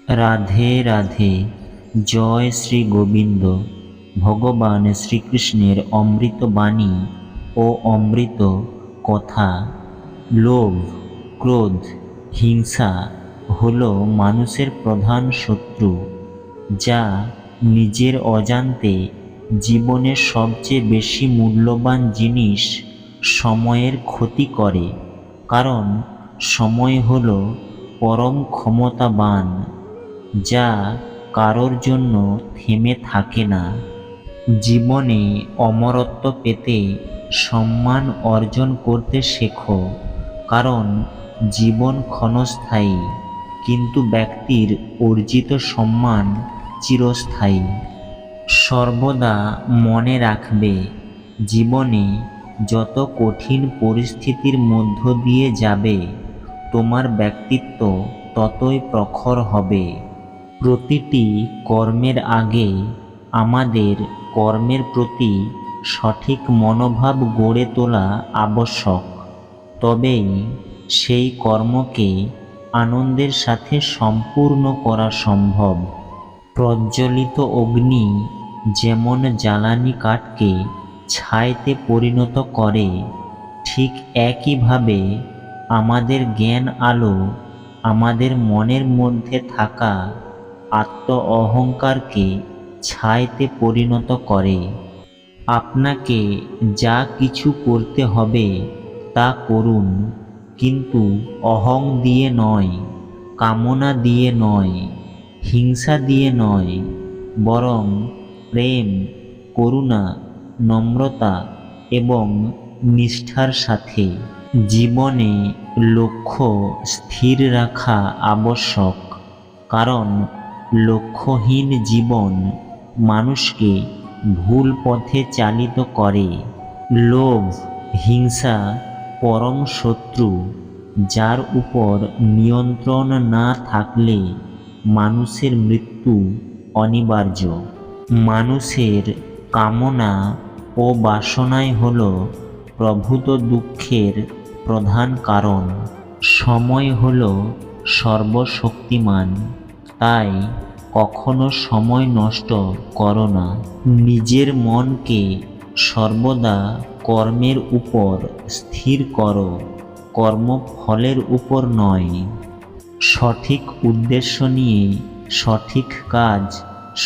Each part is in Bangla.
রাধে রাধে। জয় শ্রী গোবিন্দ। ভগবান শ্রীকৃষ্ণের অমৃত বাণী ও অমৃত কথা। লোভ, ক্রোধ, হিংসা হল মানুষের প্রধান শত্রু, যা নিজের অজান্তে জীবনের সবচেয়ে বেশি মূল্যবান জিনিস সময়ের ক্ষতি করে। কারণ সময় হল পরম ক্ষমতাবান, যা কারোর জন্য থেমে থাকে না। জীবনে অমরত্ব পেতে সম্মান অর্জন করতে শেখো, কারণ জীবন ক্ষণস্থায়ী, কিন্তু ব্যক্তির অর্জিত সম্মান চিরস্থায়ী। সর্বদা মনে রাখবে, জীবনে যত কঠিন পরিস্থিতির মধ্য দিয়ে যাবে, তোমার ব্যক্তিত্ব ততই প্রখর হবে। প্রতিটি কর্মের আগে আমাদের কর্মের প্রতি সঠিক মনোভাব গড়ে তোলা আবশ্যক, তবেই সেই কর্মকে আনন্দের সাথে সম্পূর্ণ করা সম্ভব। প্রজ্বলিত অগ্নি যেমন জ্বালানি কাঠকে ছাইতে পরিণত করে, ঠিক একইভাবে আমাদের জ্ঞান আলো আমাদের মনের মধ্যে থাকা আত্ম অহংকারকে ছাইতে পরিণত করে। আপনাকে যা কিছু করতে হবে তা করুন, কিন্তু অহং দিয়ে নয়, কামনা দিয়ে নয়, হিংসা দিয়ে নয়, বরং প্রেম, করুণা, নম্রতা এবং নিষ্ঠার সাথে। জীবনে লক্ষ্য স্থির রাখা আবশ্যক, কারণ লক্ষ্যহীন জীবন মানুষকে ভুল পথে চালিত করে। লোভ, হিংসা পরম শত্রু, যার উপর নিয়ন্ত্রণ না থাকলে মানুষের মৃত্যু অনিবার্য। মানুষের কামনা ও বাসনাই হল প্রভূত দুঃখের প্রধান কারণ। সময় হল সর্বশক্তিমান, তাই কখনো সময় নষ্ট করো না। নিজের মনকে সর্বদা কর্মের উপর স্থির করো, কর্মফলের উপর নয়। সঠিক উদ্দেশ্য নিয়ে সঠিক কাজ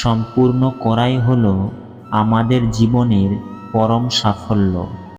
সম্পূর্ণ করাই হল আমাদের জীবনের পরম সাফল্য।